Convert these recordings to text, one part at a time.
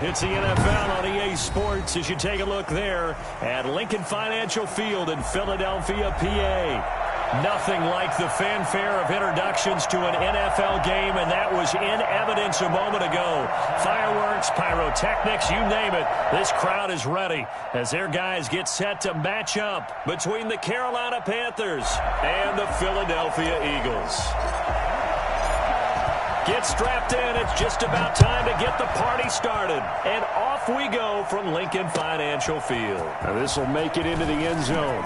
It's the NFL on EA Sports as you take a look there at Lincoln Financial Field in Philadelphia, PA. Nothing like the fanfare of introductions to an NFL game, and that was in evidence a moment ago. Fireworks, pyrotechnics, you name it. This crowd is ready as their guys get set to match up between the Carolina Panthers and the Philadelphia Eagles. Get strapped in. It's just about time to get the party started. And off we go from Lincoln Financial Field. Now this will make it into the end zone.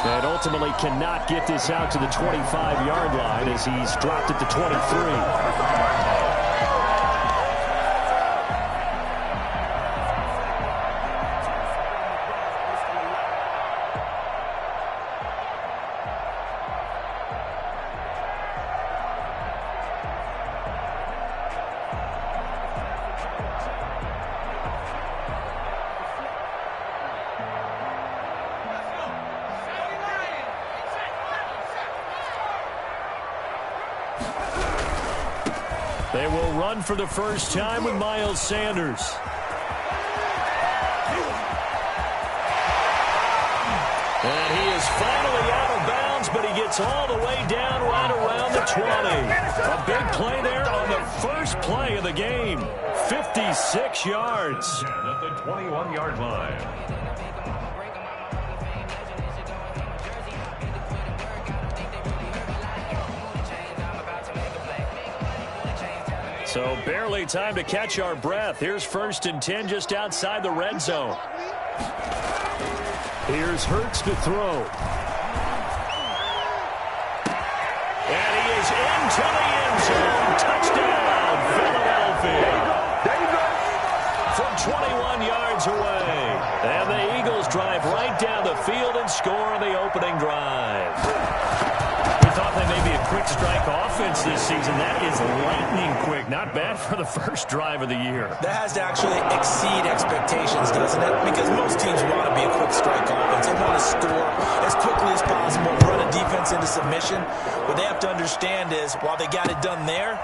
And ultimately cannot get this out to the 25-yard line as he's dropped at the 23. They will run for the first time with Miles Sanders. And he is finally out of bounds, but he gets all the way down right around the 20. A big play there on the first play of the game. 56 yards. At the 21-yard line. So barely time to catch our breath. Here's 1st and 10 just outside the red zone. Here's Hurts to throw. And he is into the end zone. Touchdown, Philadelphia. From 21 yards away. And the Eagles drive right down the field and score on the opening drive. Thought they may be a quick strike offense this season. That is lightning quick. Not bad for the first drive of the year. That has to actually exceed expectations, doesn't it? Because most teams want to be a quick strike offense. They want to score as quickly as possible, run a defense into submission. What they have to understand is, while they got it done there,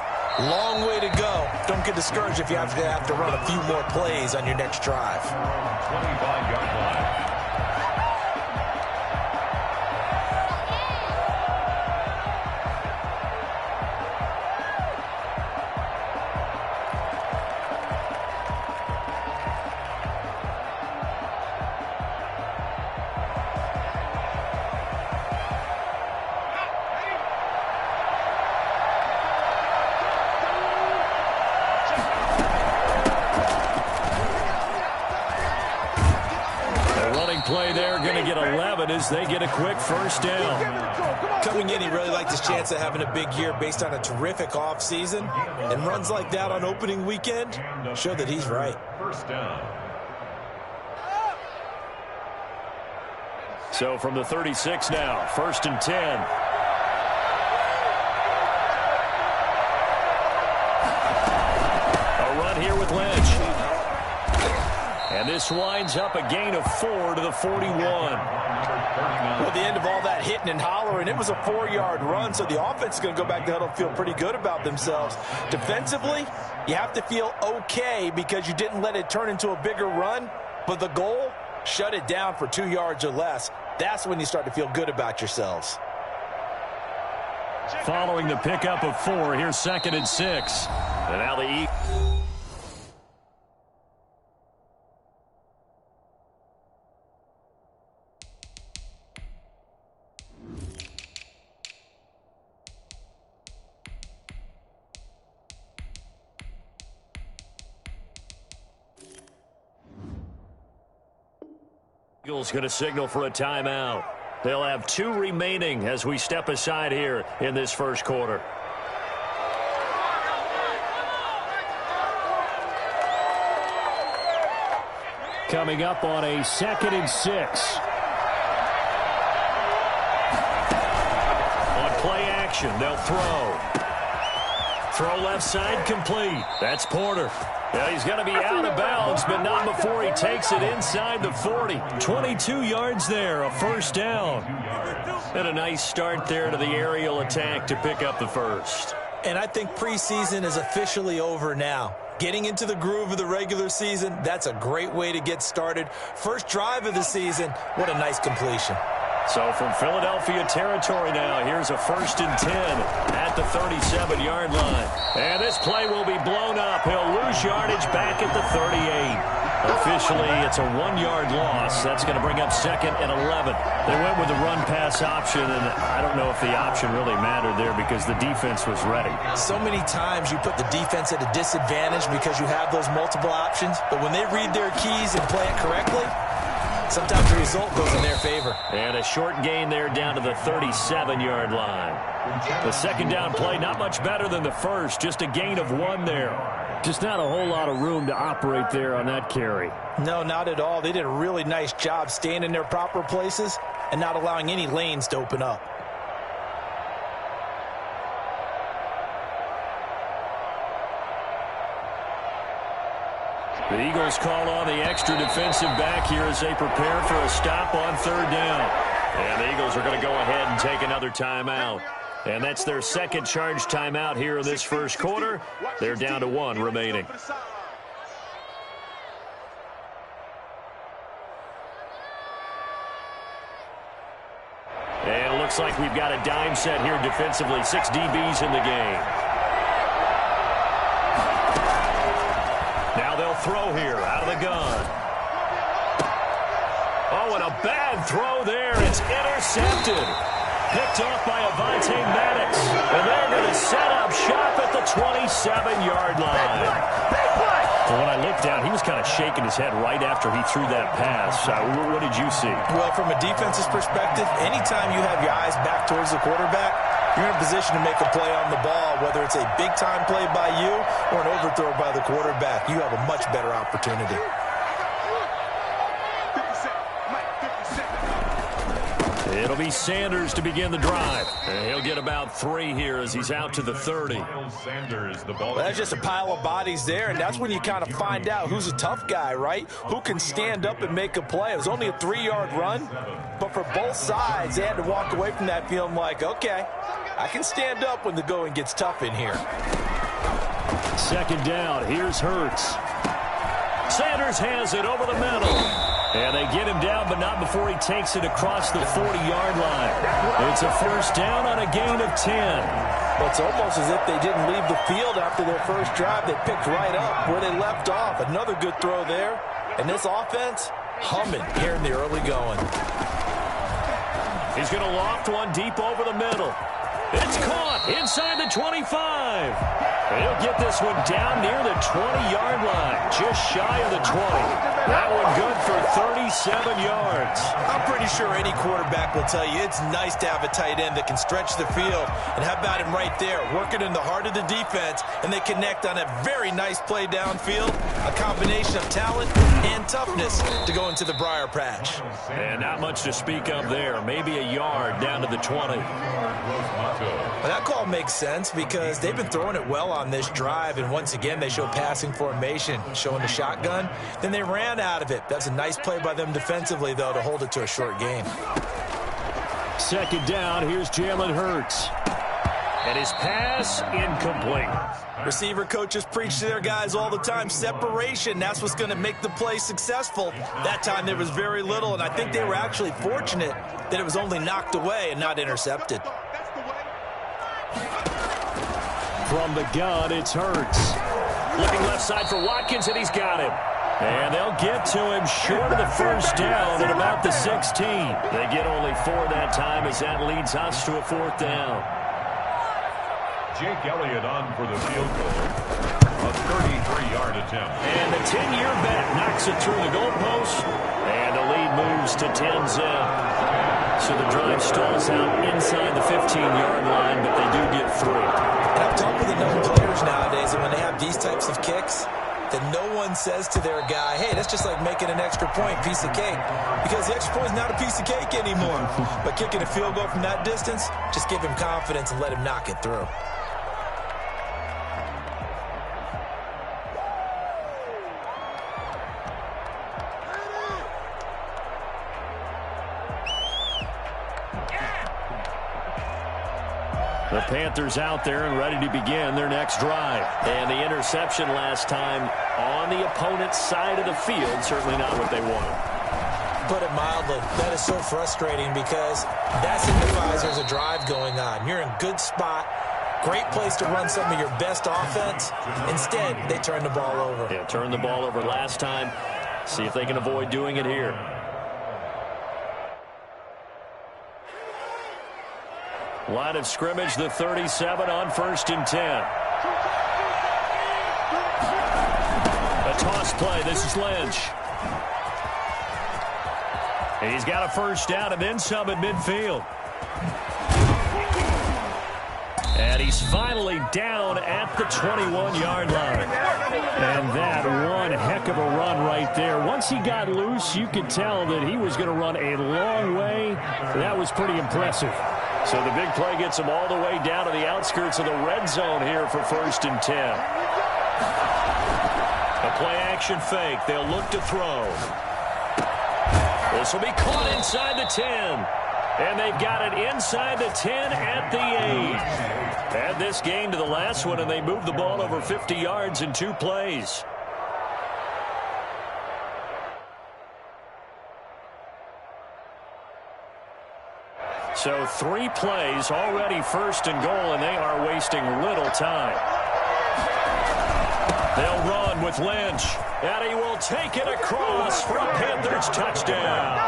long way to go. Don't get discouraged if you have to run a few more plays on your next drive. 25-yard line. Play there, going to get 11 as they get a quick first down. Coming in, he really liked his chance of having a big year based on a terrific offseason. And runs like that on opening weekend show that he's right. First down. So from the 36 now, 1st and 10. A run here with Lynch. And this winds up a gain of 4 to the 41. Well, the end of all that hitting and hollering, it was a 4-yard run, so the offense is going to go back to huddle and feel pretty good about themselves. Defensively, you have to feel okay because you didn't let it turn into a bigger run, but the goal, shut it down for 2 yards or less. That's when you start to feel good about yourselves. Following the pickup of 4, here's 2nd and 6. And now the Eagles. Eagles going to signal for a timeout. They'll have 2 remaining as we step aside here in this first quarter. Coming up on a 2nd and 6. On play action, they'll throw. Throw left side complete. That's Porter. Yeah, he's going to be out of bounds, but not before he takes it inside the 40. 22 yards there, a first down. And a nice start there to the aerial attack to pick up the first. And I think preseason is officially over now. Getting into the groove of the regular season, that's a great way to get started. First drive of the season, what a nice completion. So from Philadelphia territory now, here's a 1st and 10 at the 37-yard line. And this play will be blown up. He'll lose yardage back at the 38. Officially, it's a 1-yard loss. That's going to bring up 2nd and 11. They went with the run-pass option, and I don't know if the option really mattered there because the defense was ready. So many times you put the defense at a disadvantage because you have those multiple options, but when they read their keys and play it correctly, sometimes the result goes in their favor. And a short gain there down to the 37-yard line. The second down play, not much better than the first, just a gain of 1 there. Just not a whole lot of room to operate there on that carry. No, not at all. They did a really nice job staying in their proper places and not allowing any lanes to open up. The Eagles call on the extra defensive back here as they prepare for a stop on 3rd down. And the Eagles are going to go ahead and take another timeout. And that's their second charge timeout here in this first quarter. They're down to 1 remaining. And it looks like we've got a dime set here defensively. 6 DBs in the game. Now they'll throw here out of the gun. Oh, and a bad throw there. It's intercepted. Picked off by Avonte Maddox. And they're going to set up shop at the 27-yard line. Well, when I looked down, he was kind of shaking his head right after he threw that pass. What did you see? Well, from a defense's perspective, anytime you have your eyes back towards the quarterback, you're in a position to make a play on the ball, whether it's a big-time play by you or an overthrow by the quarterback. You have a much better opportunity. It'll be Sanders to begin the drive. And he'll get about 3 here as he's out to the 30. Well, that's just a pile of bodies there, and that's when you kind of find out who's a tough guy, right? Who can stand up and make a play. It was only a 3-yard run, but for both sides, they had to walk away from that feeling like, okay, I can stand up when the going gets tough in here. 2nd down. Here's Hurts. Sanders has it over the middle. And they get him down, but not before he takes it across the 40-yard line. It's a 1st down on a gain of 10. Well, it's almost as if they didn't leave the field after their first drive. They picked right up where they left off. Another good throw there. And this offense, humming here in the early going. He's going to loft one deep over the middle. It's caught inside the 25. He'll get this one down near the 20-yard line, just shy of the 20. That one good for 37 yards. I'm pretty sure any quarterback will tell you it's nice to have a tight end that can stretch the field. And how about him right there, working in the heart of the defense, and they connect on a very nice play downfield, a combination of talent and toughness to go into the briar patch. And not much to speak of there, maybe a yard down to the 20. Well, that call makes sense because they've been throwing it well on this drive, and once again they show passing formation, showing the shotgun. Then they ran out of it. That's a nice play by them defensively, though, to hold it to a short game. 2nd down, here's Jalen Hurts. And his pass incomplete. Receiver coaches preach to their guys all the time, separation, that's what's going to make the play successful. That time there was very little, and I think they were actually fortunate that it was only knocked away and not intercepted. From the gun, it's Hurts. Looking left side for Watkins, and he's got him. And they'll get to him short of the 1st down at about the 16. They get only 4 that time as that leads us to a 4th down. Jake Elliott on for the field goal. A 33-yard attempt. And the 10-year bet knocks it through the goalpost. And the lead moves to 10-zip. So the drive stalls out inside the 15-yard line, but they do get 3. And I've talked with enough players nowadays that when they have these types of kicks, that no one says to their guy, hey, that's just like making an extra point, piece of cake. Because the extra point is not a piece of cake anymore. But kicking a field goal from that distance, just give him confidence and let him knock it through. The Panthers out there and ready to begin their next drive. And the interception last time on the opponent's side of the field, certainly not what they wanted. Put it mildly, that is so frustrating because that signifies there's a drive going on. You're in a good spot, great place to run some of your best offense. Instead, they turn the ball over. Yeah, turned the ball over last time. See if they can avoid doing it here. Line of scrimmage, the 37 on 1st and 10. A toss play. This is Lynch. He's got a first down and then some at midfield. And he's finally down at the 21-yard line. And that one heck of a run right there. Once he got loose, you could tell that he was going to run a long way. That was pretty impressive. So the big play gets him all the way down to the outskirts of the red zone here for 1st and 10. A play-action fake. They'll look to throw. This will be caught inside the 10. And they've got it inside the 10 at the 8. Add this game to the last one, and they moved the ball over 50 yards in 2 plays. So 3 plays, already 1st and goal, and they are wasting little time. They'll run with Lynch, and he will take it across for a Panthers touchdown.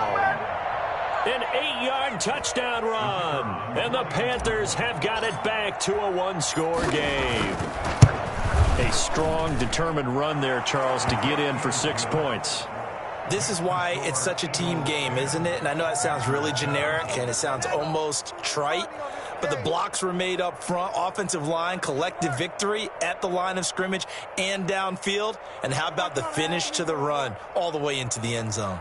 An 8-yard touchdown run, and the Panthers have got it back to a 1-score game. A strong, determined run there, Charles, to get in for 6 points. This is why it's such a team game, isn't it? And I know that sounds really generic and it sounds almost trite, but the blocks were made up front, offensive line, collective victory at the line of scrimmage and downfield. And how about the finish to the run all the way into the end zone?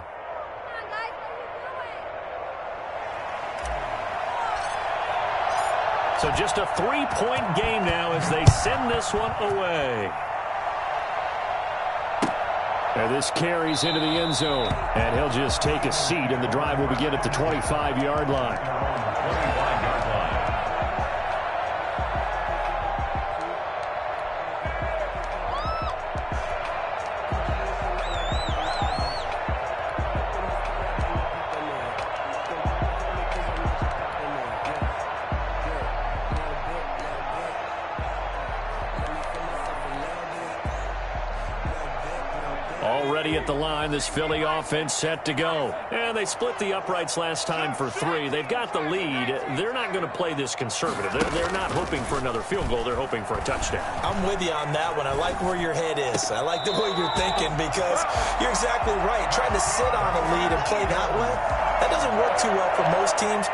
So just a 3-point game now as they send this one away. And this carries into the end zone. And he'll just take a seat, and the drive will begin at the 25-yard line. 25-yard line. Already at the line, this Philly offense set to go. And they split the uprights last time for 3. They've got the lead. They're not going to play this conservative. They're not hoping for another field goal. They're hoping for a touchdown. I'm with you on that one. I like where your head is. I like the way you're thinking because you're exactly right. Trying to sit on a lead and play that way, that doesn't work too well for most teams.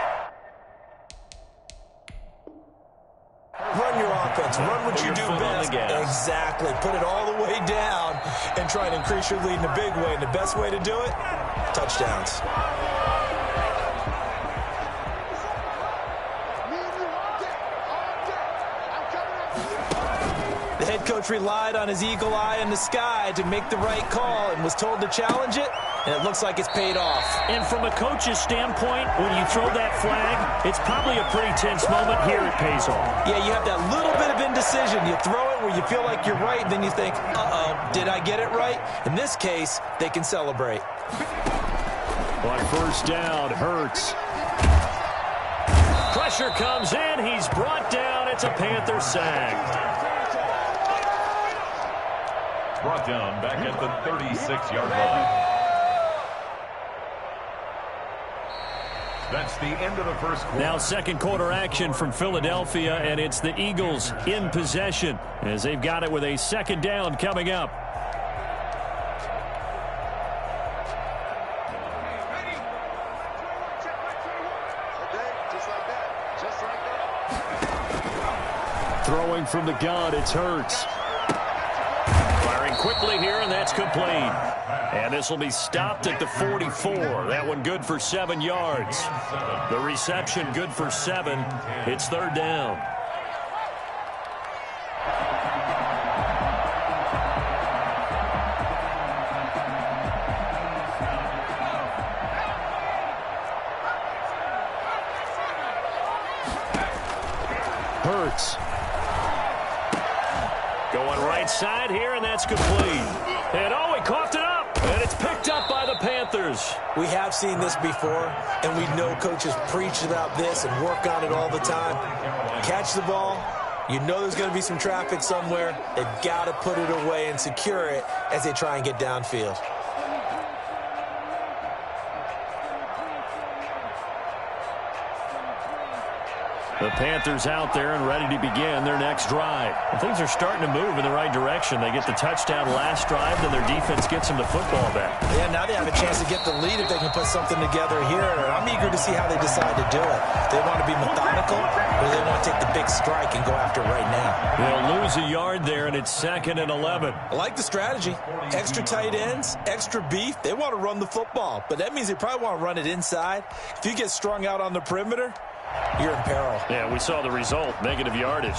Run your offense. Run what you do best. Exactly. Put it all the way down and try and increase your lead in a big way. And the best way to do it, touchdowns. The head coach relied on his eagle eye in the sky to make the right call and was told to challenge it, and it looks like it's paid off. And from a coach's standpoint, when you throw that flag, it's probably a pretty tense moment. Here it pays off. Yeah, you have that little bit of indecision. You throw it where you feel like you're right, then you think, uh-oh, did I get it right? In this case, they can celebrate. On 1st down, Hurts. Pressure comes in. He's brought down. It's a Panther sack. Brought down back at the 36-yard line. That's the end of the first quarter. Now 2nd quarter action from Philadelphia, and it's the Eagles in possession as they've got it with a 2nd down coming up. Throwing from the gun, it's Hurts. Firing quickly here, and that's complete. And this will be stopped at the 44. That one good for 7 yards. The reception good for 7. It's 3rd down. Hurts. Going right side here, and that's complete. And oh, he coughed it up, and it's picked up by the Panthers. We have seen this before, and we know coaches preach about this and work on it all the time. Catch the ball. You know there's going to be some traffic somewhere. They've got to put it away and secure it as they try and get downfield. The Panthers out there and ready to begin their next drive. And things are starting to move in the right direction. They get the touchdown last drive, then their defense gets them the football back. Yeah, now they have a chance to get the lead if they can put something together here. I'm eager to see how they decide to do it. They want to be methodical, or they want to take the big strike and go after it right now. They'll lose a yard there, and it's 2nd and 11. I like the strategy. Extra tight ends, extra beef. They want to run the football, but that means they probably want to run it inside. If you get strung out on the perimeter, you're in peril. Yeah, we saw the result, negative yardage.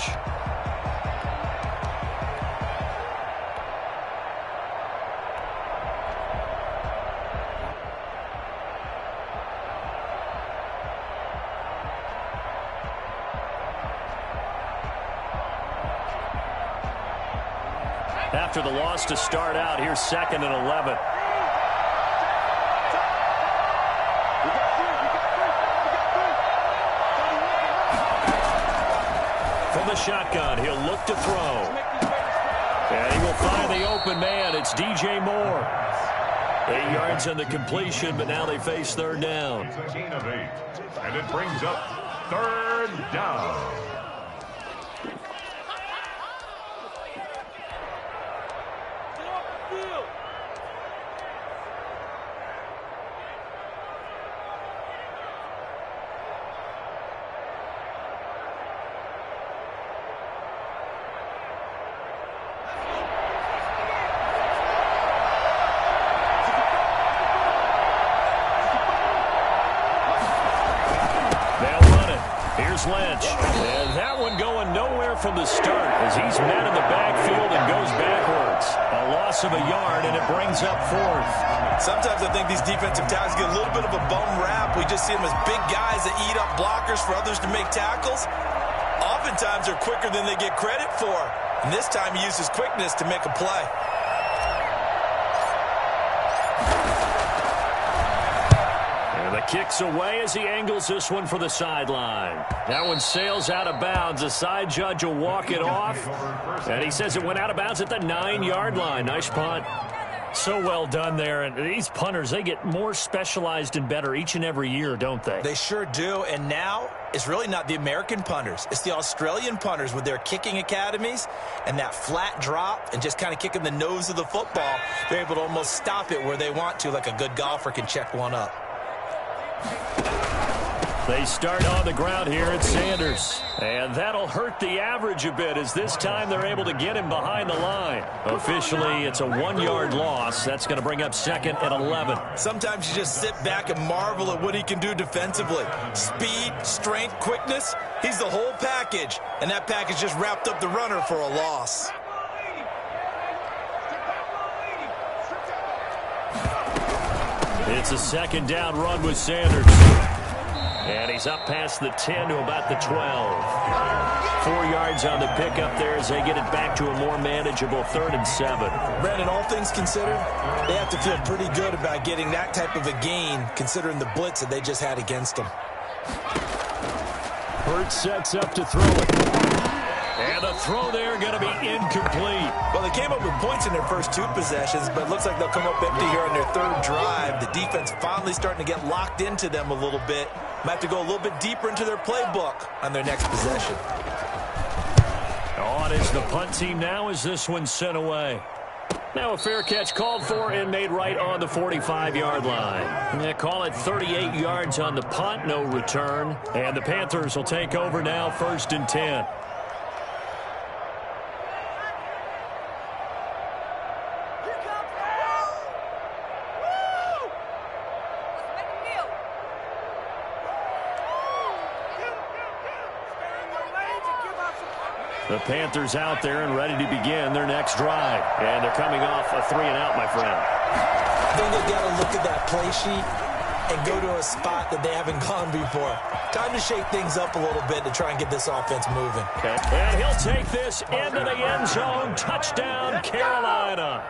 After the loss to start out, here's 2nd and 11. From the shotgun, he'll look to throw. And he will find the open man. It's DJ Moore. 8 yards on the completion, but now they face 3rd down. It's a gain of 8, and it brings up 3rd down. Lynch. And that one going nowhere from the start as he's met in the backfield and goes backwards. A loss of a yard, and it brings up 4th. Sometimes I think these defensive tackles get a little bit of a bum rap. We just see them as big guys that eat up blockers for others to make tackles. Oftentimes they're quicker than they get credit for. And this time he uses quickness to make a play. Kicks away as he angles this one for the sideline. That one sails out of bounds. The side judge will walk it off. And he says it went out of bounds at the 9-yard line. Nice punt. So well done there. And these punters, they get more specialized and better each and every year, don't they? They sure do. And now it's really not the American punters. It's the Australian punters with their kicking academies and that flat drop and just kind of kicking the nose of the football. They're able to almost stop it where they want to, like a good golfer can check one up. They start on the ground here at Sanders. And that'll hurt the average a bit as this time they're able to get him behind the line. Officially, it's a 1-yard loss. That's going to bring up 2nd and 11. Sometimes you just sit back and marvel at what he can do defensively. Speed, strength, quickness. He's the whole package. And that package just wrapped up the runner for a loss. It's a 2nd down run with Sanders. And he's up past the 10 to about the 12. 4 yards on the pickup there as they get it back to a more manageable 3rd and 7. Brandon, all things considered, they have to feel pretty good about getting that type of a gain considering the blitz that they just had against them. Hurts sets up to throw it. And the throw there going to be incomplete. Well, they came up with points in their first 2 possessions, but it looks like they'll come up empty here on their 3rd drive. The defense finally starting to get locked into them a little bit. Might have to go a little bit deeper into their playbook on their next possession. On is the punt team now as this one's sent away. Now a fair catch called for and made right on the 45-yard line. They call it 38 yards on the punt, no return. And the Panthers will take over now, 1st and 10. The Panthers out there and ready to begin their next drive. And they're coming off a 3-and-out, my friend. I think they've got to look at that play sheet and go to a spot that they haven't gone before. Time to shake things up a little bit to try and get this offense moving. Okay. And he'll take this into the end zone. Touchdown, Carolina.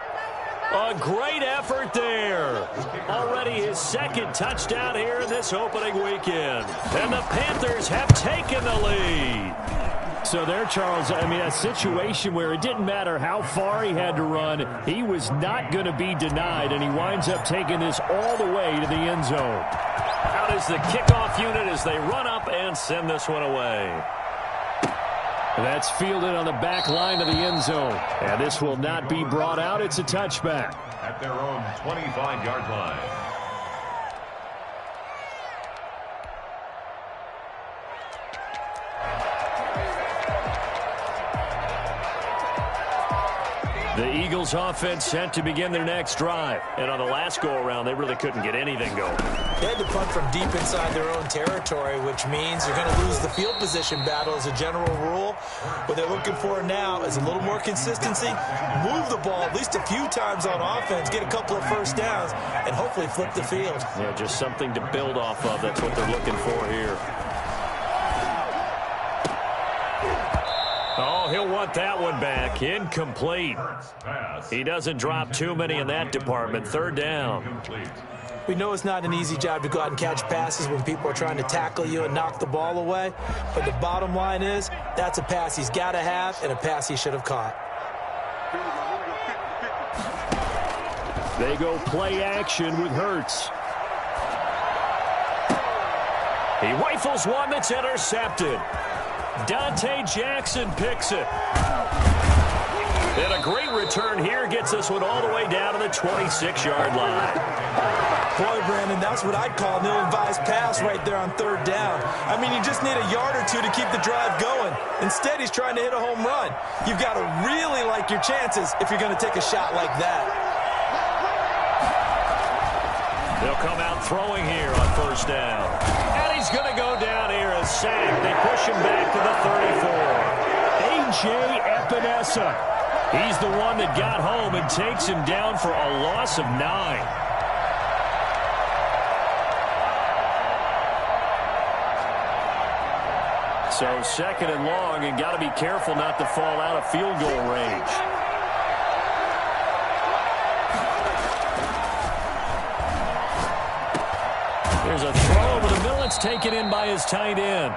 A great effort there. Already his second touchdown here in this opening weekend. And the Panthers have taken the lead. So there, Charles, I mean, a situation where it didn't matter how far he had to run, he was not going to be denied, and he winds up taking this all the way to the end zone. Out is the kickoff unit as they run up and send this one away. That's fielded on the back line of the end zone. And this will not be brought out. It's a touchback. At their own 25-yard line. The Eagles offense set to begin their next drive. And on the last go-around, they really couldn't get anything going. They had to punt from deep inside their own territory, which means you're going to lose the field position battle as a general rule. What they're looking for now is a little more consistency, move the ball at least a few times on offense, get a couple of first downs, and hopefully flip the field. Yeah, just something to build off of. That's what they're looking for here. Oh, he'll want that one back. Incomplete. He doesn't drop too many in that department. Third down. We know it's not an easy job to go out and catch passes when people are trying to tackle you and knock the ball away. But the bottom line is, that's a pass he's got to have and a pass he should have caught. They go play action with Hurts. He rifles one that's intercepted. Dante Jackson picks it. And a great return here gets this one all the way down to the 26-yard line. Boy, Brandon, that's what I'd call an ill-advised pass right there on third down. I mean, you just need a yard or two to keep the drive going. Instead, he's trying to hit a home run. You've got to really like your chances if you're going to take a shot like that. They'll come out throwing here on first down. And he's going to go down here as sacked. They push him back to the 34. A.J. Epinesa. He's the one that got home and takes him down for a loss of 9. So second and long, and got to be careful not to fall out of field goal range. There's a throw over the middle. It's taken in by his tight end.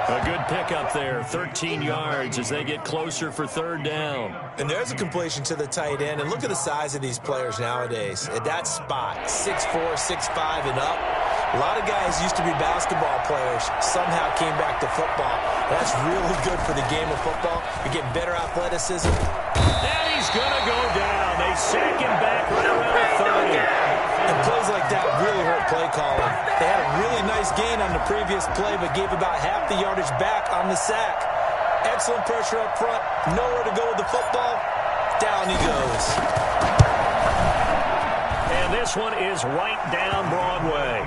A good pickup there, 13 yards as they get closer for third down. And there's a completion to the tight end. And look at the size of these players nowadays. At that spot, 6'4", 6'5", and up. A lot of guys used to be basketball players, somehow came back to football. That's really good for the game of football. You're getting better athleticism. And he's going to go down. They sack him back right around the 30. And plays like that really hurt play calling. They had a really nice gain on the previous play, but gave about half the yardage back on the sack. Excellent pressure up front. Nowhere to go with the football. Down he goes. And this one is right down Broadway.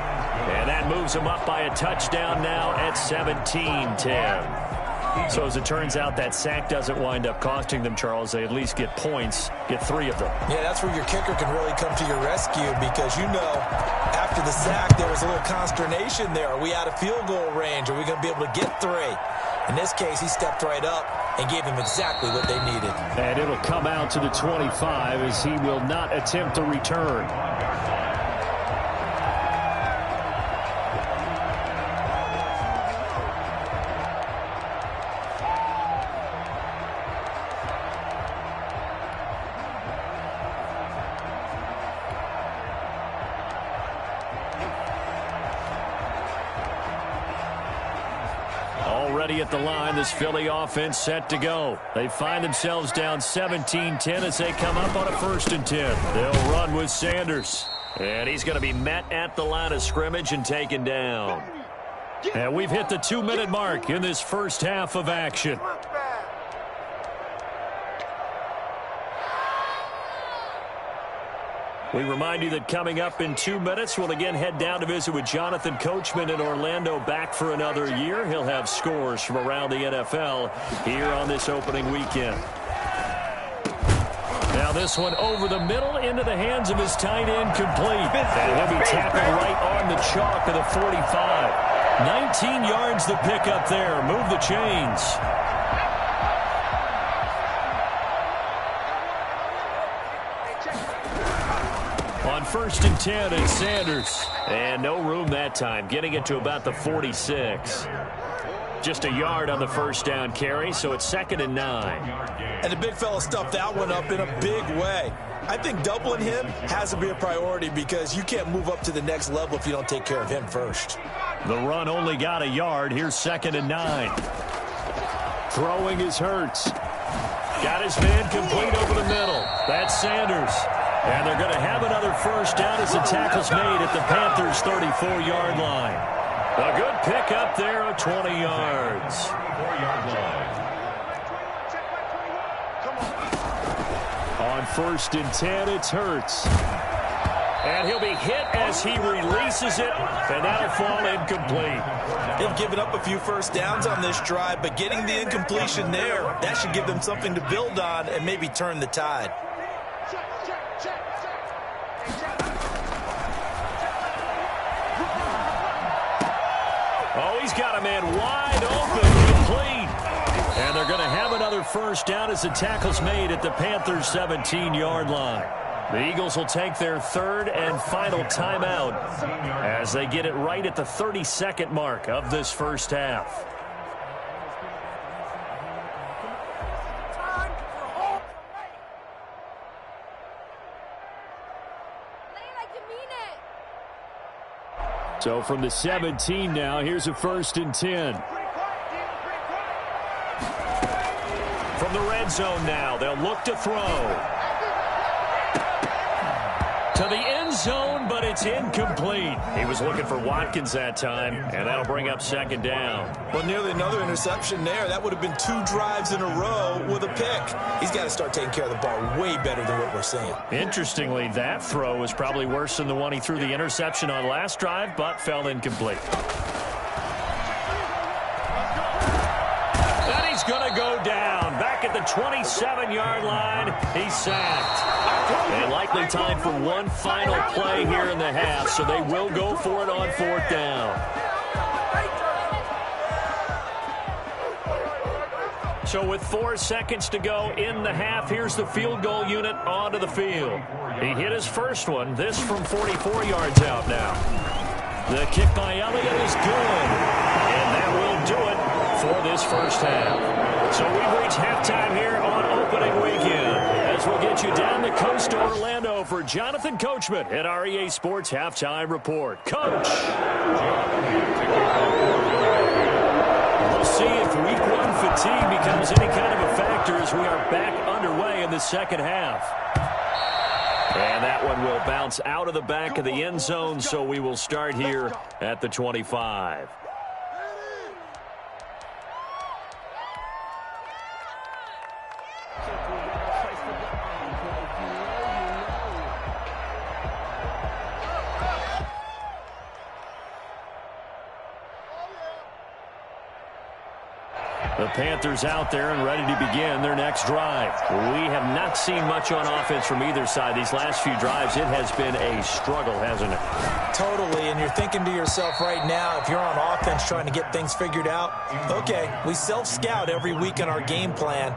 And that moves him up by a touchdown now at 17-10. So as it turns out, that sack doesn't wind up costing them, Charles. They at least get points, get 3 of them. Yeah, that's where your kicker can really come to your rescue because, you know, after the sack, there was a little consternation there. Are we out of field goal range? Are we going to be able to get 3? In this case, he stepped right up and gave them exactly what they needed. And it'll come out to the 25 as he will not attempt to return. Already at the line, this Philly offense set to go. They find themselves down 17-10 as they come up on a 1st and 10. They'll run with Sanders. And he's going to be met at the line of scrimmage and taken down. And we've hit the 2-minute mark in this first half of action. We remind you that coming up in 2 minutes, we'll again head down to visit with Jonathan Coachman in Orlando, back for another year. He'll have scores from around the NFL here on this opening weekend. Now Now this one over the middle into the hands of his tight end, complete. And he'll be tapping right on the chalk of the 45. 19 yards the pickup there. Move the chains. On 1st and 10, it's Sanders. And no room that time, getting it to about the 46. Just a yard on the first down carry, so it's 2nd and 9. And the big fella stuffed that one up in a big way. I think doubling him has to be a priority because you can't move up to the next level if you don't take care of him first. The run only got a yard. Here's 2nd and 9. Throwing is Hurts. Got his man complete over the middle. That's Sanders. And they're going to have another first down as the tackle's made at the Panthers' 34-yard line. A good pickup there of 20 yards. 4-yard line. On 1st and 10, it's Hurts. And he'll be hit as he releases it, and that'll fall incomplete. They've given up a few first downs on this drive, but getting the incompletion there, that should give them something to build on and maybe turn the tide. Oh, he's got a man wide open, complete. And they're going to have another first down as the tackle's made at the Panthers' 17-yard line. The Eagles will take their 3rd and final timeout as they get it right at the 32nd mark of this first half. So from the 17 now, here's a 1st and 10. From the red zone now, they'll look to throw. To the end zone, but it's incomplete. He was looking for Watkins that time, and that'll bring up 2nd down. Well, nearly another interception there. That would have been 2 drives in a row with a pick. He's got to start taking care of the ball way better than what we're seeing. Interestingly, that throw was probably worse than the one he threw the interception on last drive, but fell incomplete. And he's going to go down. Back at the 27-yard line, he's sacked. And likely time for one final play here in the half, so they will go for it on 4th down. So with 4 seconds to go in the half, here's the field goal unit onto the field. He hit his first one, this from 44 yards out now. The kick by Elliott is good, and that will do it for this first half. So we've reached halftime here on opening weekend. As we'll get you down the coast to Orlando for Jonathan Coachman at our EA Sports Halftime Report. Coach! We'll see if week 1 fatigue becomes any kind of a factor as we are back underway in the second half. And that one will bounce out of the back of the end zone, so we will start here at the 25. The Panthers out there and ready to begin their next drive. We have not seen much on offense from either side. These last few drives, it has been a struggle, hasn't it? Totally, and you're thinking to yourself right now, if you're on offense trying to get things figured out, okay, we self-scout every week in our game plan.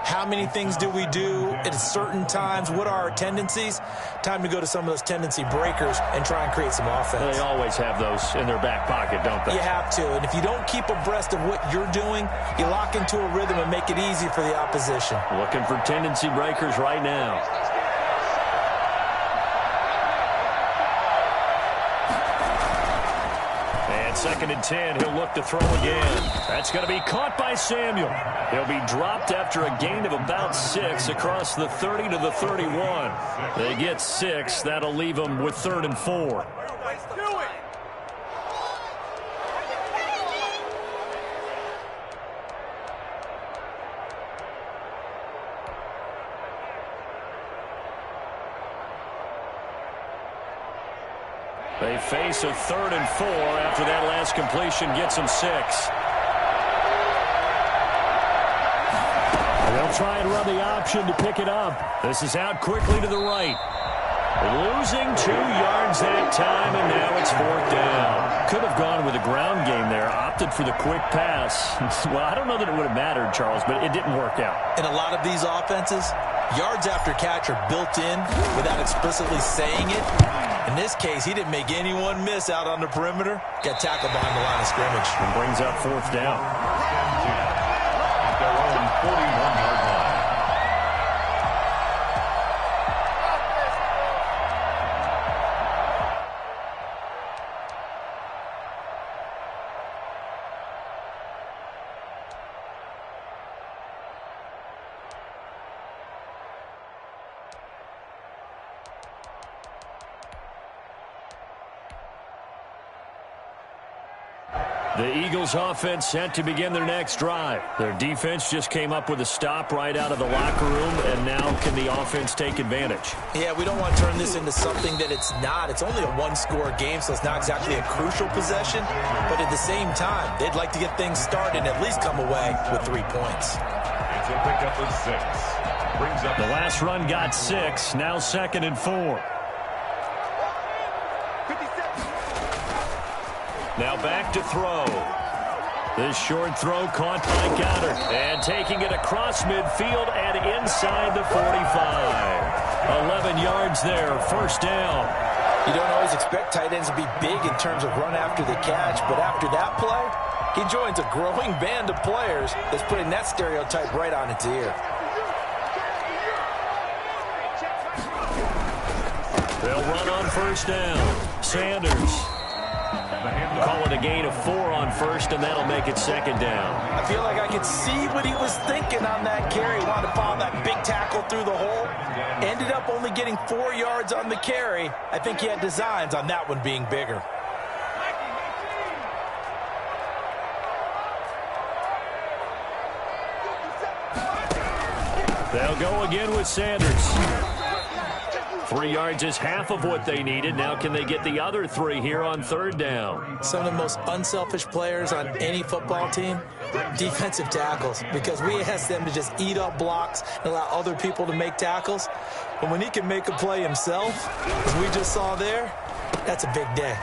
How many things do we do at certain times? What are our tendencies? Time to go to some of those tendency breakers and try and create some offense. They always have those in their back pocket, don't they? You have to. And if you don't keep abreast of what you're doing, you lock into a rhythm and make it easy for the opposition. Looking for tendency breakers right now. And 2nd and 10, he'll look to throw again. That's going to be caught by Samuel. He'll be dropped after a gain of about 6 across the 30 to the 31. They get 6. That'll leave them with 3rd and 4. They face a 3rd and 4 after that last completion gets them 6. They'll try and run the option to pick it up. This is out quickly to the right. Losing 2 yards that time, and now it's 4th down. Could have gone with a ground game there. Opted for the quick pass. Well, I don't know that it would have mattered, Charles, but it didn't work out. In a lot of these offenses, yards after catch are built in without explicitly saying it. In this case, he didn't make anyone miss out on the perimeter. Got tackled behind the line of scrimmage. And brings up 4th down. At their own 41-yard line. The Eagles offense set to begin their next drive. Their defense just came up with a stop right out of the locker room, and now can the offense take advantage? Yeah, we don't want to turn this into something that it's not. It's only a one-score game, so it's not exactly a crucial possession. But at the same time, they'd like to get things started and at least come away with 3 points. It's a pickup of 6. Brings up The last run got 6, now 2nd and 4. Now back to throw. This short throw caught by Goddard. And taking it across midfield and inside the 45. 11 yards there, 1st down. You don't always expect tight ends to be big in terms of run after the catch, but after that play, he joins a growing band of players that's putting that stereotype right on its ear. They'll run on 1st down. Sanders. Call it a gain of 4 on 1st, and that'll make it 2nd down. I feel like I could see what he was thinking on that carry. He wanted to follow that big tackle through the hole. Ended up only getting 4 yards on the carry. I think he had designs on that one being bigger. They'll go again with Sanders. 3 yards is half of what they needed. Now can they get the other 3 here on 3rd down? Some of the most unselfish players on any football team, defensive tackles, because we ask them to just eat up blocks and allow other people to make tackles. But when he can make a play himself, as we just saw there, that's a big day.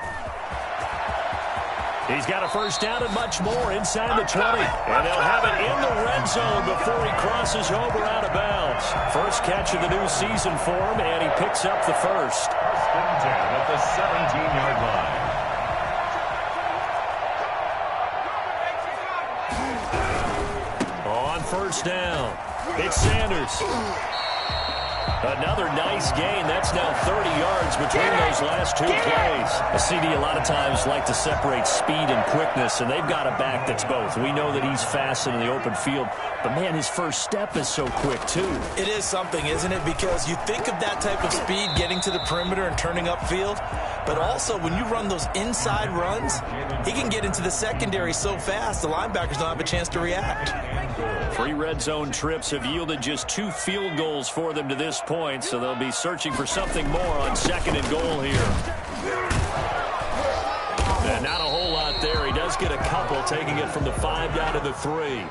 He's got a 1st down and much more inside the 20. And they'll have it in the red zone before he crosses over out of bounds. First catch of the new season for him, and he picks up the 1st. 1st and 10 at the 17-yard line. On 1st down, it's Sanders. Another nice gain. That's now 30 yards between those last 2 plays. A CD a lot of times like to separate speed and quickness, and they've got a back that's both. We know that he's fast in the open field, but, man, his first step is so quick, too. It is something, isn't it? Because you think of that type of speed getting to the perimeter and turning upfield, but also when you run those inside runs, he can get into the secondary so fast the linebackers don't have a chance to react. 3 red zone trips have yielded just 2 field goals for them to this point, so they'll be searching for something more on 2nd and goal here. And not a whole lot there. He does get a couple, taking it from the 5 down to the 3.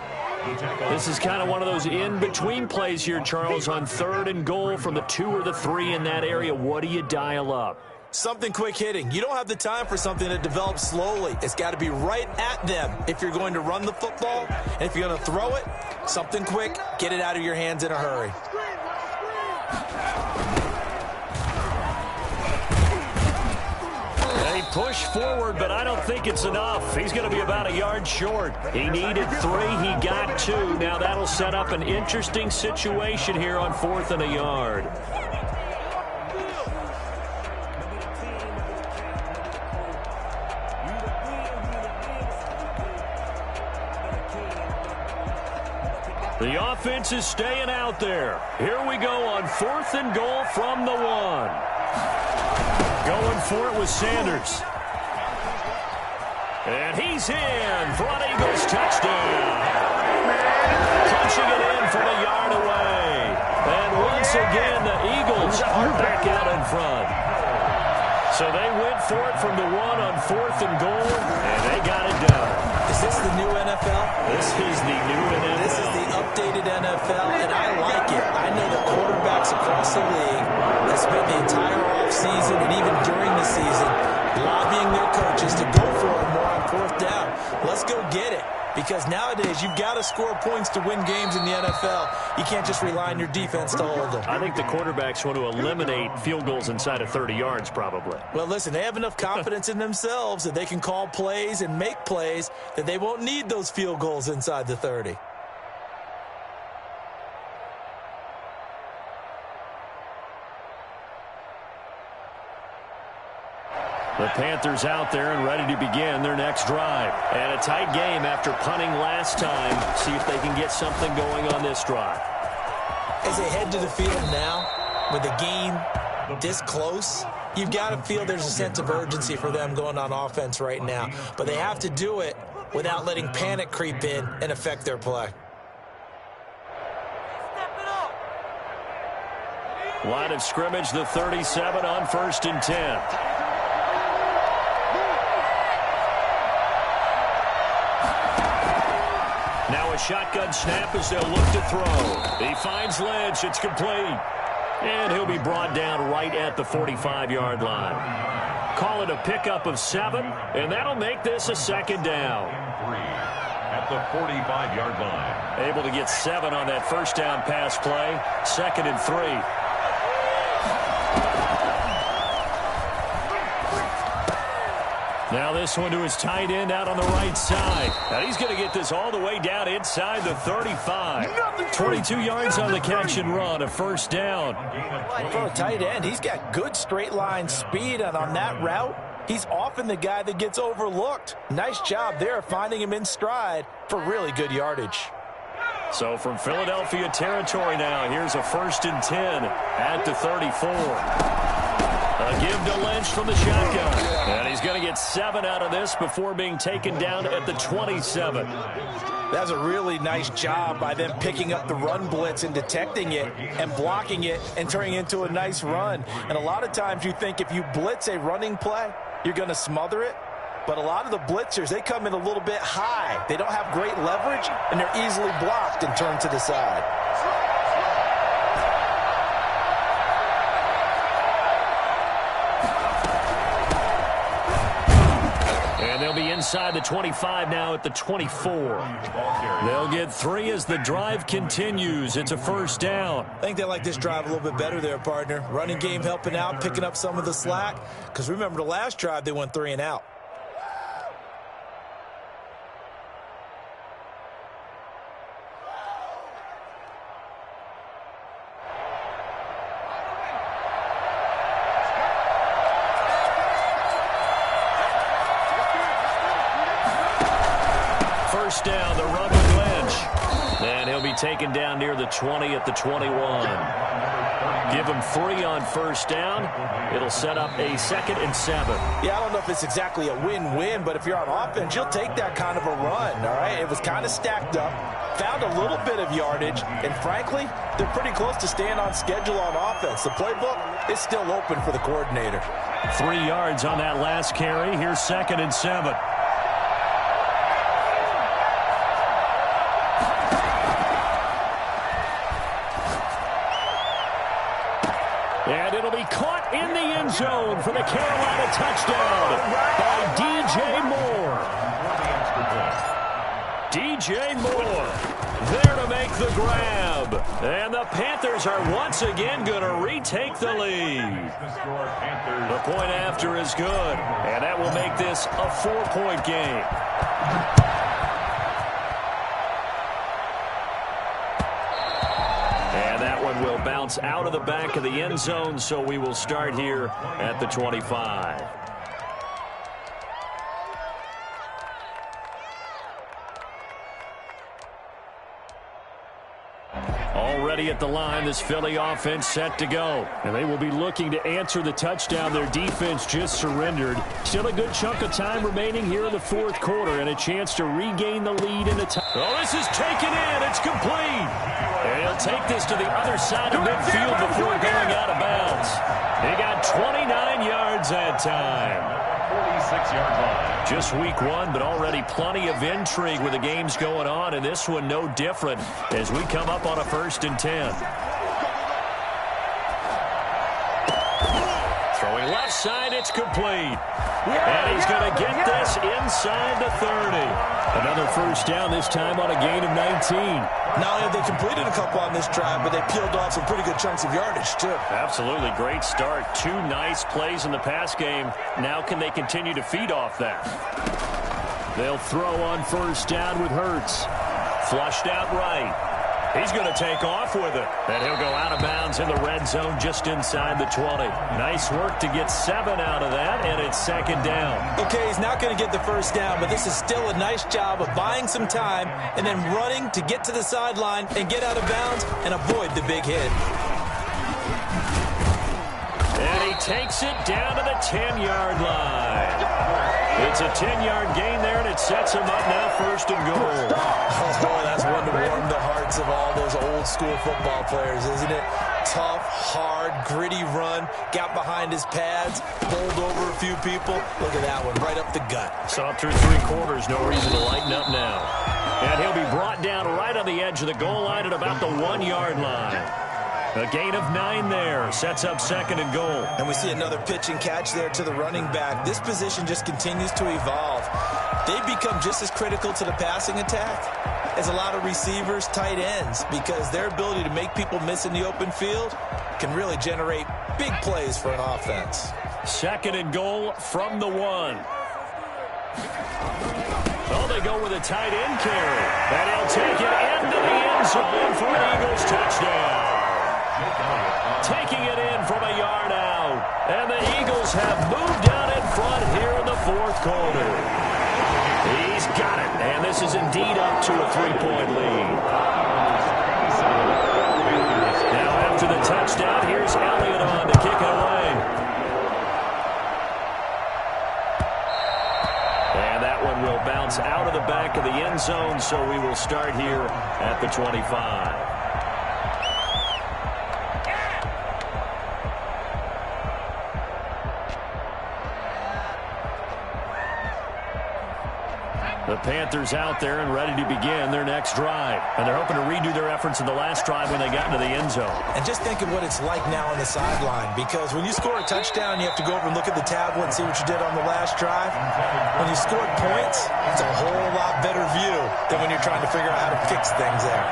This is kind of one of those in-between plays here, Charles, on 3rd and goal from the 2 or the 3 in that area. What do you dial up? Something quick hitting. You don't have the time for something that develops slowly. It's got to be right at them if you're going to run the football. And if you're going to throw it, something quick, get it out of your hands in a hurry. They push forward, but I don't think it's enough. He's going to be about a yard short. He needed 3. He got 2. Now that'll set up an interesting situation here on 4th and a yard. The offense is staying out there. Here we go on 4th and goal from the 1. Going for it with Sanders. And he's in for an Eagles touchdown. Punching it in from a yard away. And once again, the Eagles are back out in front. So they went for it from the 1 on 4th and goal, and they got it done. Is this the new NFL? This is the new NFL. This is the updated NFL, and I like it. I know that quarterbacks across the league have spent the entire offseason and even during the season lobbying their coaches to go for it more on 4th down. Let's go get it. Because nowadays, you've got to score points to win games in the NFL. You can't just rely on your defense to hold them. I think the quarterbacks want to eliminate field goals inside of 30 yards, probably. Well, listen, they have enough confidence in themselves that they can call plays and make plays that they won't need those field goals inside the 30. The Panthers out there and ready to begin their next drive. And a tight game after punting last time. See if they can get something going on this drive. As they head to the field now, with the game this close, you've got to feel there's a sense of urgency for them going on offense right now. But they have to do it without letting panic creep in and affect their play. Line of scrimmage, the 37 on 1st and 10. Now a shotgun snap as they'll look to throw. He finds Lynch. It's complete. And he'll be brought down right at the 45-yard line. Call it a pickup of 7, and that'll make this a 2nd down. At the 45-yard line. Able to get 7 on that 1st down pass play. 2nd and 3. Now this one to his tight end out on the right side. And he's going to get this all the way down inside the 35. 22 yards on the catch and run, a 1st down. For a tight end, he's got good straight line speed, and on that route, he's often the guy that gets overlooked. Nice job there finding him in stride for really good yardage. So from Philadelphia territory now, here's a 1st and 10 at the 34. A give to Lynch from the shotgun. And he's going to get 7 out of this before being taken down at the 27. That's a really nice job by them picking up the run blitz and detecting it and blocking it and turning it into a nice run. And a lot of times you think if you blitz a running play, you're going to smother it. But a lot of the blitzers, they come in a little bit high. They don't have great leverage, and they're easily blocked and turned to the side. And they'll be inside the 25 now at the 24. They'll get 3 as the drive continues. It's a 1st down. I think they like this drive a little bit better there, partner. Running game helping out, picking up some of the slack. Because remember, the last drive, they went 3 and out. Down the run with Lynch. And he'll be taken down near the 20 at the 21. Give him 3 on 1st down. It'll set up a 2nd and 7. Yeah, I don't know if it's exactly a win-win, but if you're on offense, you'll take that kind of a run, all right? It was kind of stacked up, found a little bit of yardage, and frankly, they're pretty close to staying on schedule on offense. The playbook is still open for the coordinator. 3 yards on that last carry. Here's 2nd and 7. And it'll be caught in the end zone for the Carolina touchdown by DJ Moore. DJ Moore there to make the grab. And the Panthers are once again going to retake the lead. The point after is good. And that will make this a 4-point game. Will bounce out of the back of the end zone, so we will start here at the 25. Already at the line, this Philly offense set to go. And they will be looking to answer the touchdown their defense just surrendered. Still a good chunk of time remaining here in the 4th quarter and a chance to regain the lead in the time. Oh, this is taken in. It's complete. And he'll take this to the other side of midfield before going out of bounds. He got 29 yards that time. 46-yard line. Just week one, but already plenty of intrigue with the games going on, and this one no different as we come up on a 1st and 10. Throwing left side, it's complete. And he's going to get this inside the 30. Another 1st down, this time on a gain of 19. Not only have they completed a couple on this drive, but they peeled off some pretty good chunks of yardage, too. Absolutely great start. 2 nice plays in the pass game. Now can they continue to feed off that? They'll throw on 1st down with Hurts. Flushed out right. He's going to take off with it. And he'll go out of bounds in the red zone just inside the 20. Nice work to get 7 out of that, and it's 2nd down. Okay, he's not going to get the 1st down, but this is still a nice job of buying some time and then running to get to the sideline and get out of bounds and avoid the big hit. And he takes it down to the 10-yard line. It's a 10-yard gain there, and it sets him up now 1st and goal. Oh, that's one to warm the hearts of all those old-school football players, isn't it? Tough, hard, gritty run, got behind his pads, bowled over a few people. Look at that one, right up the gut. Saw through 3 quarters, no reason to lighten up now. And he'll be brought down right on the edge of the goal line at about the 1-yard line. A gain of 9 there. Sets up 2nd and goal. And we see another pitch and catch there to the running back. This position just continues to evolve. They've become just as critical to the passing attack as a lot of receivers, tight ends, because their ability to make people miss in the open field can really generate big plays for an offense. 2nd and goal from the 1. Oh, they go with a tight end carry. And he'll take it into the end zone for an Eagles touchdown. Taking it in from a yard out. And the Eagles have moved out in front here in the 4th quarter. He's got it. And this is indeed up to a 3-point lead. Now after the touchdown, here's Elliott on to kick it away. And that one will bounce out of the back of the end zone, so we will start here at the 25. The Panthers out there and ready to begin their next drive. And they're hoping to redo their efforts in the last drive when they got into the end zone. And just think of what it's like now on the sideline, because when you score a touchdown, you have to go over and look at the tablet and see what you did on the last drive. When you scored points, it's a whole lot better view than when you're trying to figure out how to fix things there.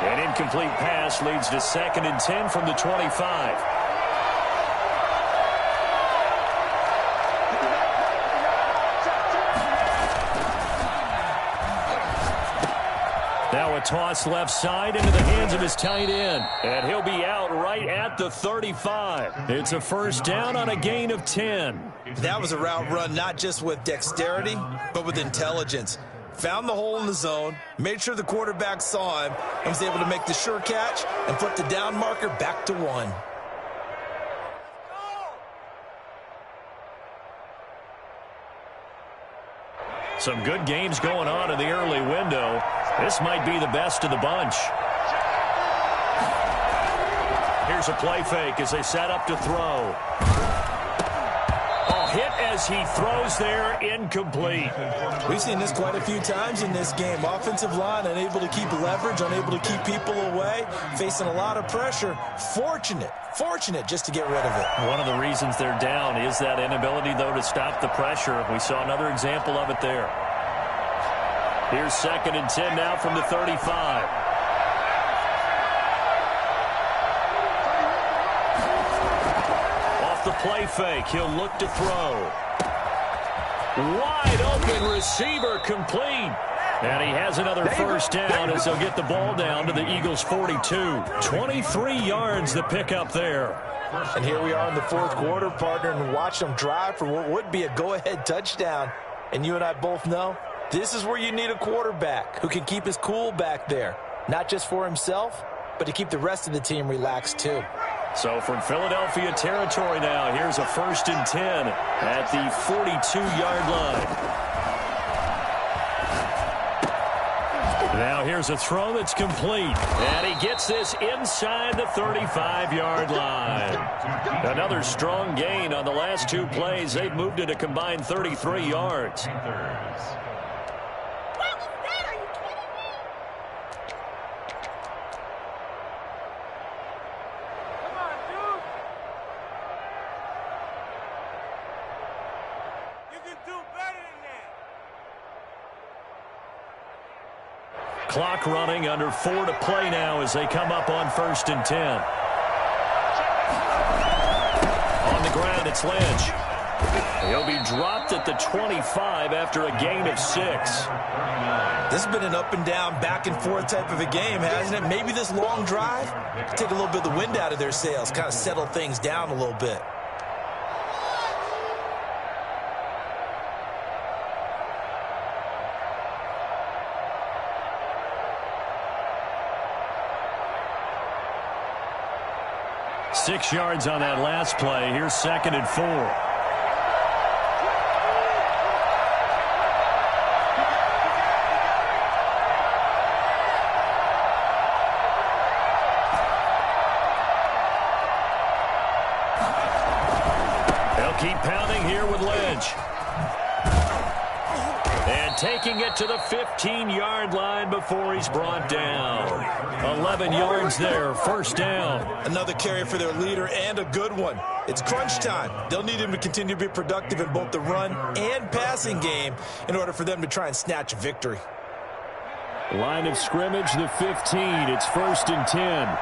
An incomplete pass leads to 2nd and 10 from the 25. Now a toss left side into the hands of his tight end. And he'll be out right at the 35. It's a 1st down on a gain of 10. That was a route run not just with dexterity, but with intelligence. Found the hole in the zone, made sure the quarterback saw him, and was able to make the sure catch and put the down marker back to 1. Some good games going on in the early window. This might be the best of the bunch. Here's a play fake as they set up to throw. A hit as he throws there, incomplete. We've seen this quite a few times in this game. Offensive line unable to keep leverage, unable to keep people away, facing a lot of pressure. Fortunate just to get rid of it. One of the reasons they're down is that inability, though, to stop the pressure. We saw another example of it there. Here's 2nd and 10 now from the 35. Off the play fake, he'll look to throw. Wide open receiver complete. And he has another 1st down as they'll get the ball down to the Eagles' 42. 23 yards the pickup there. And here we are in the 4th quarter, partner, and watch them drive for what would be a go-ahead touchdown. And you and I both know this is where you need a quarterback who can keep his cool back there. Not just for himself, but to keep the rest of the team relaxed too. So from Philadelphia territory now, here's a 1st and 10 at the 42-yard line. Now here's a throw that's complete. And he gets this inside the 35-yard line. Another strong gain on the last 2 plays. They've moved it a combined 33 yards. Clock running, under 4 to play now as they come up on 1st and 10. On the ground, it's Lynch. He'll be dropped at the 25 after a gain of 6. This has been an up and down, back and forth type of a game, hasn't it? Maybe this long drive, take a little bit of the wind out of their sails, kind of settle things down a little bit. Six yards on that last play. Here's 2nd and 4. They'll keep pounding here with Lynch. And taking it to the 15-yard line before he's brought down. 11 yards there, 1st down. Another carry for their leader and a good one. It's crunch time. They'll need him to continue to be productive in both the run and passing game in order for them to try and snatch a victory. Line of scrimmage, the 15. It's 1st and 10.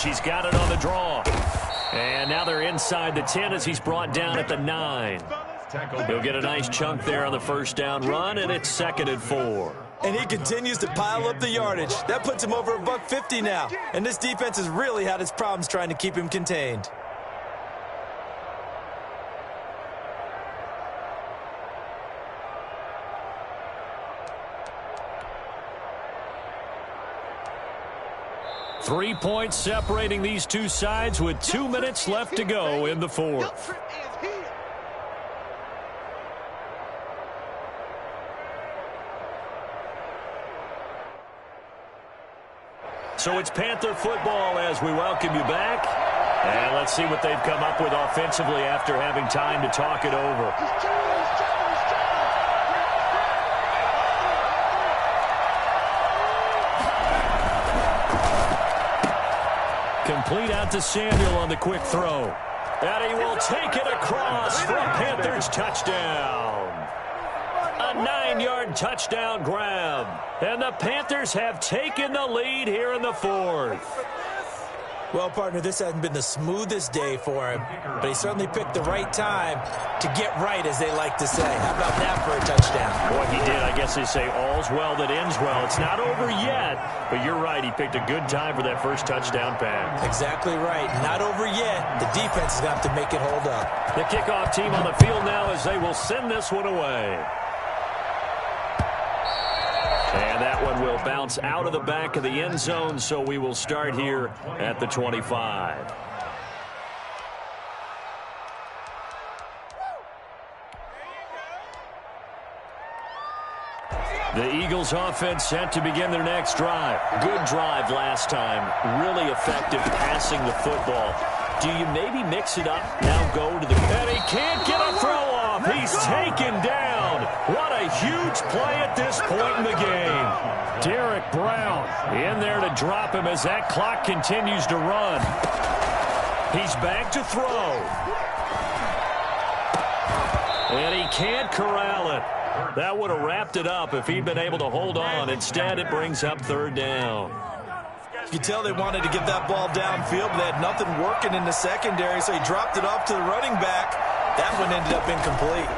He's got it on the draw. And now they're inside the 10 as he's brought down at the 9. He'll get a nice chunk there on the 1st down run, and it's 2nd and 4. And he continues to pile up the yardage. That puts him over $150 now. And this defense has really had its problems trying to keep him contained. Three points separating these two sides with 2 minutes left to go in the 4th. So it's Panther football as we welcome you back. And let's see what they've come up with offensively after having time to talk it over. Complete out to Samuel on the quick throw. And he will take it across for a Panthers touchdown. A 9-yard touchdown grab. And the Panthers have taken the lead here in the 4th. Well, partner, this hasn't been the smoothest day for him, but he certainly picked the right time to get right, as they like to say. How about that for a touchdown? Boy, he did. I guess they say all's well that ends well. It's not over yet, but you're right. He picked a good time for that first touchdown pass. Exactly right. Not over yet. The defense is going to have to make it hold up. The kickoff team on the field now as they will send this one away. And that one will bounce out of the back of the end zone, so we will start here at the 25. The Eagles offense set to begin their next drive. Good drive last time. Really effective passing the football. Do you maybe mix it up? Now go to the... And he can't get a throw off. He's taken down. What a huge play at this point in the game. Derek Brown in there to drop him as that clock continues to run. He's back to throw. And he can't corral it. That would have wrapped it up if he'd been able to hold on. Instead, it brings up 3rd down. You could tell they wanted to get that ball downfield, but they had nothing working in the secondary, so he dropped it off to the running back. That one ended up incomplete.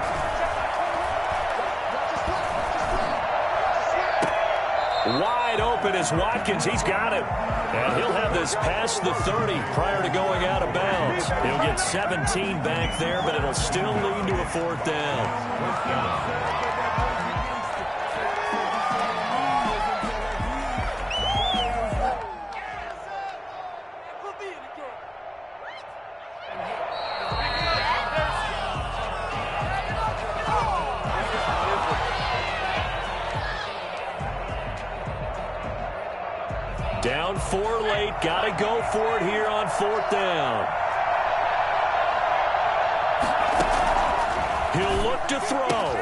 Wide open is Watkins. He's got it. And he'll have this past the 30 prior to going out of bounds. He'll get 17 back there, but it'll still lead to a 4th down. Down 4 late. Got to go for it here on 4th down. He'll look to throw.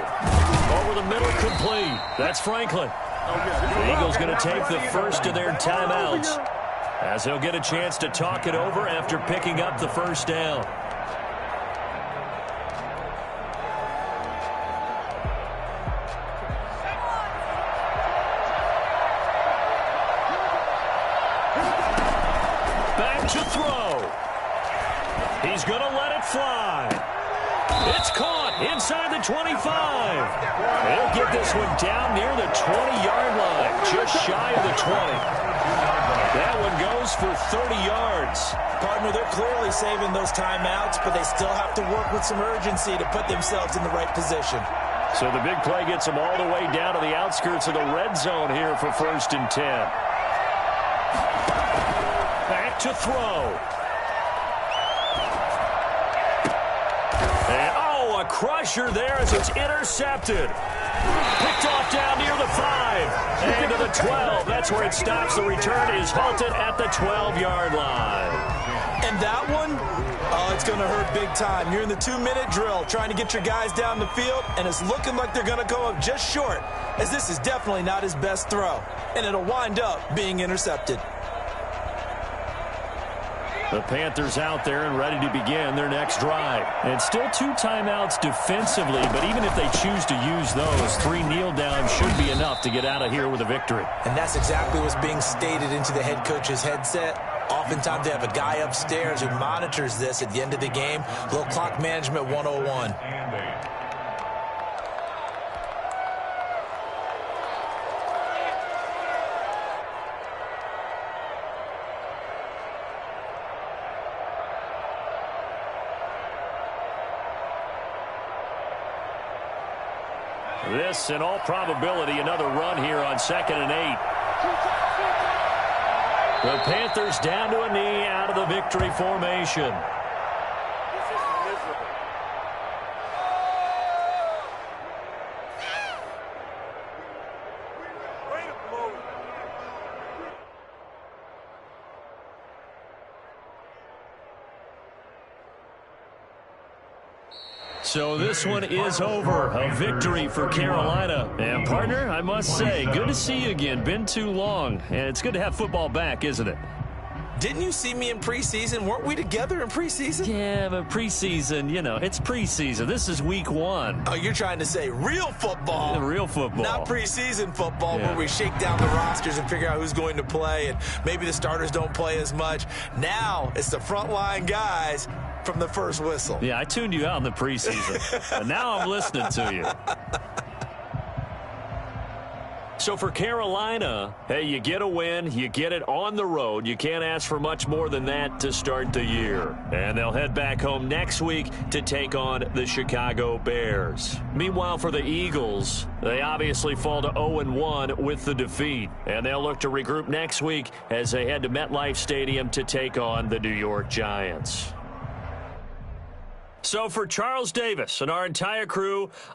Over the middle, complete. That's Franklin. The Eagles going to take the first of their timeouts, as he'll get a chance to talk it over after picking up the 1st down. Back to throw. He's going to let it fly. It's caught inside the 25. He'll get this one down near the 20-yard line, just shy of the 20. That one goes for 30 yards. Partner, they're clearly saving those timeouts, but they still have to work with some urgency to put themselves in the right position. So the big play gets them all the way down to the outskirts of the red zone here for 1st and 10. Back to throw. And, a crusher there as it's intercepted. Picked off down near the 5 and to the 12. That's where it stops. The return is halted at the 12-yard line. And that one, it's going to hurt big time. You're in the 2-minute drill trying to get your guys down the field, and it's looking like they're going to go up just short, as this is definitely not his best throw, and it'll wind up being intercepted. The Panthers out there and ready to begin their next drive. And still 2 timeouts defensively, but even if they choose to use those, 3 kneel downs should be enough to get out of here with a victory. And that's exactly what's being stated into the head coach's headset. Oftentimes they have a guy upstairs who monitors this at the end of the game. Little clock management 101. This, in all probability, another run here on 2nd and 8. The Panthers down to a knee out of the victory formation. So this one is over. A victory for Carolina. And, partner, I must say, good to see you again. Been too long. And it's good to have football back, isn't it? Didn't you see me in preseason? Weren't we together in preseason? Yeah, but preseason, it's preseason. This is week 1. Oh, you're trying to say real football. Yeah, real football. Not preseason football, yeah, where we shake down the rosters and figure out who's going to play, and maybe the starters don't play as much. Now it's the frontline guys from the first whistle. Yeah, I tuned you out in the preseason. And now I'm listening to you. So for Carolina, hey, you get a win, you get it on the road. You can't ask for much more than that to start the year. And they'll head back home next week to take on the Chicago Bears. Meanwhile, for the Eagles, they obviously fall to 0-1 with the defeat. And they'll look to regroup next week as they head to MetLife Stadium to take on the New York Giants. So for Charles Davis and our entire crew,